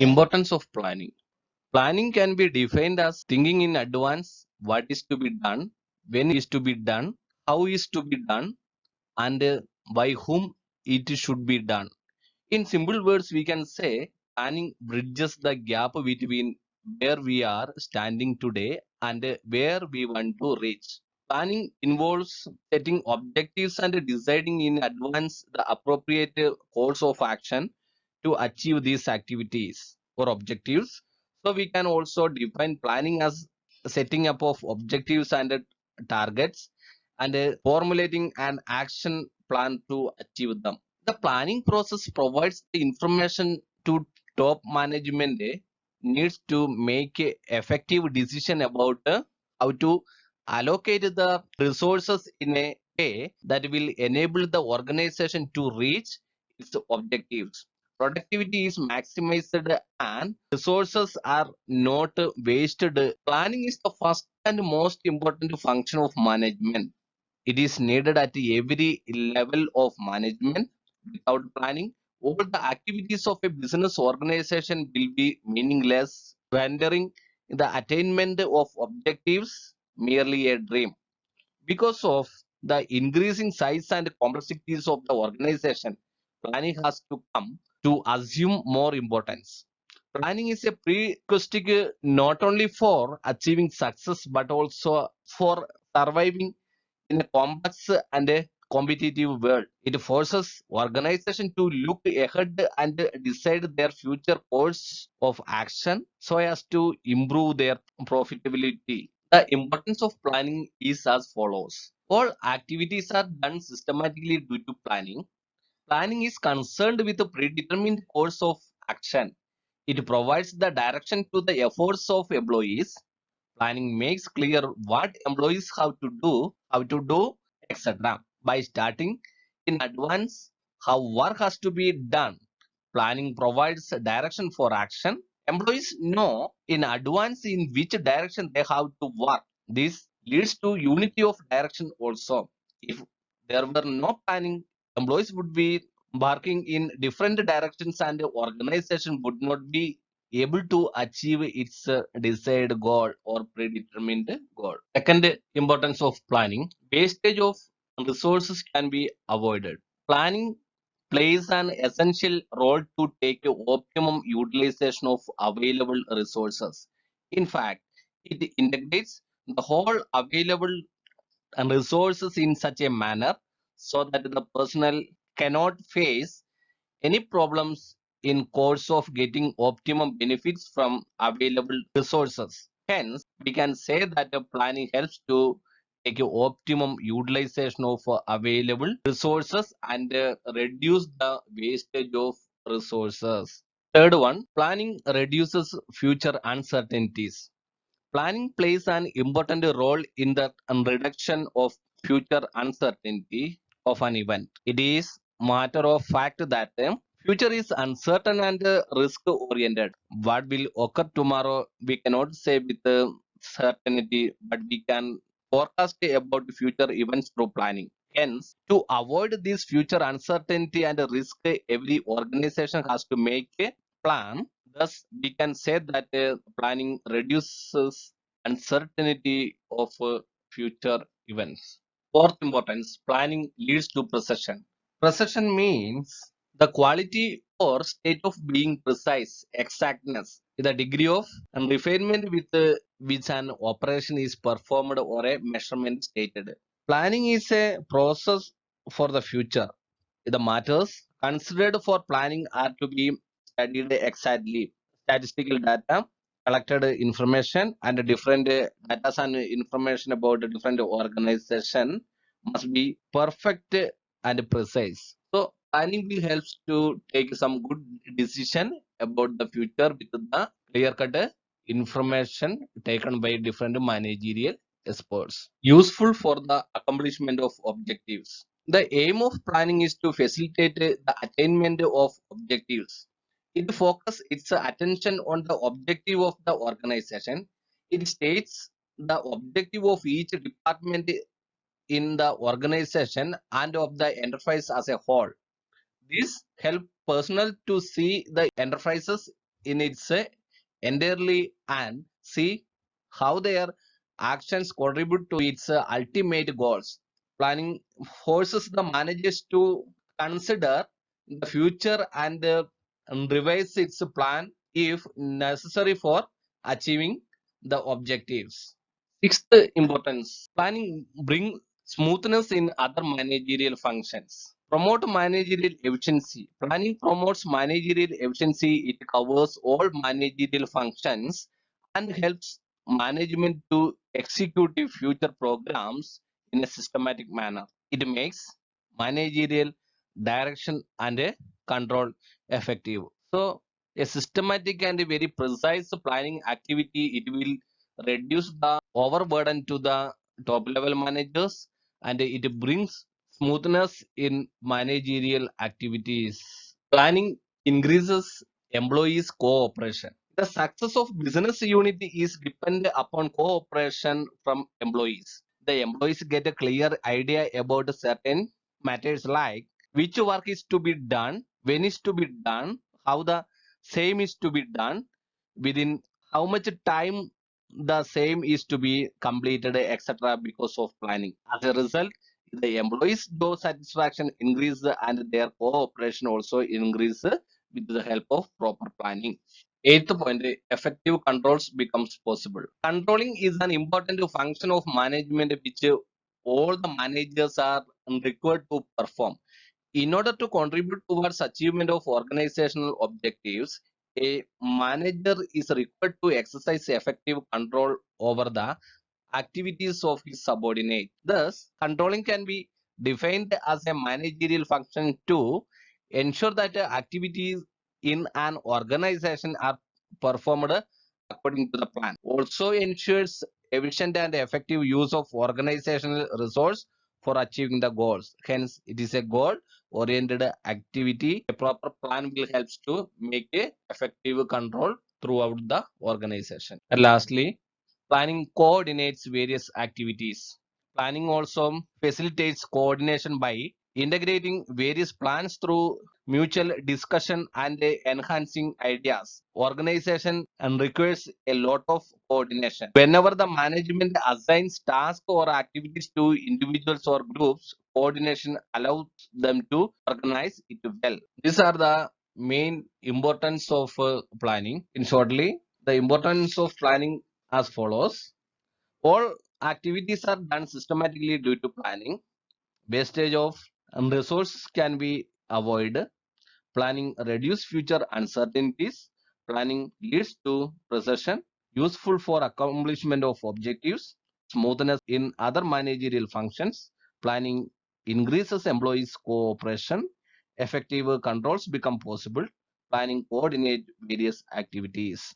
Importance of planning. Planning can be defined as thinking in advance what is to be done, when is to be done, how is to be done, and by whom it should be done. In simple words, we can say planning bridges the gap between where we are standing today and where we want to reach. Planning involves setting objectives and deciding in advance the appropriate course of action to achieve these activities or objectives. So we can also define planning as setting up of objectives and targets and formulating an action plan to achieve them. The planning process provides the information to top management needs to make a effective decision about how to allocate the resources in a way that will enable the organization to reach its objectives. Productivity is maximized and resources are not wasted. Planning is the first and most important function of management. It is needed at every level of management. Without planning, all the activities of a business organization will be meaningless, rendering the attainment of objectives merely a dream. Because of the increasing size and complexities of the organization, planning has to come to assume more importance. Planning is a prerequisite not only for achieving success but also for surviving in a complex and a competitive world. It forces organization to look ahead and decide their future course of action so as to improve their profitability. The importance of planning is as follows. All activities are done systematically due to planning. Planning is concerned with a predetermined course of action. It provides the direction to the efforts of employees. Planning makes clear what employees have to do, etc. By starting in advance how work has to be done. Planning provides direction for action. Employees know in advance in which direction they have to work. This leads to unity of direction also. If there were no planning, employees would be working in different directions and the organization would not be able to achieve its desired goal or predetermined goal. Second importance of planning, wastage of resources can be avoided. Planning plays an essential role to take optimum utilization of available resources. In fact, it integrates the whole available resources in such a manner so that the personnel cannot face any problems in course of getting optimum benefits from available resources. Hence, we can say that the planning helps to take a optimum utilization of available resources and reduce the wastage of resources. Third one, planning reduces future uncertainties. Planning plays an important role in the reduction of future uncertainty of an event. It is matter of fact that future is uncertain and risk oriented. What will occur tomorrow we cannot say with certainty, but we can forecast about future events through planning. Hence, to avoid this future uncertainty and risk, every organization has to make a plan. Thus, we can say that planning reduces uncertainty of future events. Fourth importance, planning leads to precision. Precision means the quality or state of being precise, exactness, the degree of and refinement with which an operation is performed or a measurement stated. Planning is a process for the future. The matters considered for planning are to be studied exactly. Statistical data, collected information, and different data and information about the different organization must be perfect and precise. So planning will help to take some good decision about the future with the clear-cut information taken by different managerial experts. Useful for the accomplishment of objectives. The aim of planning is to facilitate the attainment of objectives. It focuses its attention on the objective of the organization. It states the objective of each department in the organization and of the enterprise as a whole. This helps personnel to see the enterprises in its entirely and see how their actions contribute to its ultimate goals. Planning forces the managers to consider the future and revise its plan if necessary for achieving the objectives. Sixth importance, planning bring smoothness in other managerial functions. Promote managerial efficiency. Planning promotes managerial efficiency. It covers all managerial functions and helps management to execute the future programs in a systematic manner. It makes managerial direction and a control effective. So, a systematic and a very precise planning activity, it will reduce the overburden to the top level managers and it brings smoothness in managerial activities. Planning increases employees cooperation. The success of business unit is dependent upon cooperation from employees. The employees get a clear idea about certain matters like which work is to be done, when is to be done, how the same is to be done, within how much time the same is to be completed, etc. because of planning. As a result, the employees' job satisfaction increase and their cooperation also increase with the help of proper planning. Eighth point, effective controls becomes possible. Controlling is an important function of management which all the managers are required to perform. In order to contribute towards achievement of organizational objectives, a manager is required to exercise effective control over the activities of his subordinate. Thus, controlling can be defined as a managerial function to ensure that activities in an organization are performed according to the plan. Also ensures efficient and effective use of organizational resource for achieving the goals. Hence, it is a goal-oriented activity. A proper plan will help to make a effective control throughout the organization. And lastly, planning coordinates various activities. Planning also facilitates coordination by integrating various plans through mutual discussion and enhancing ideas. Organization and requires a lot of coordination. Whenever the management assigns tasks or activities to individuals or groups, coordination allows them to organize it well. These are the main importance of planning. In shortly, the importance of planning as follows. All activities are done systematically due to planning. Wastage of resources can be avoided. Planning reduces future uncertainties. Planning leads to precision, useful for accomplishment of objectives, smoothness in other managerial functions. Planning increases employees' cooperation. Effective controls become possible. Planning coordinate various activities.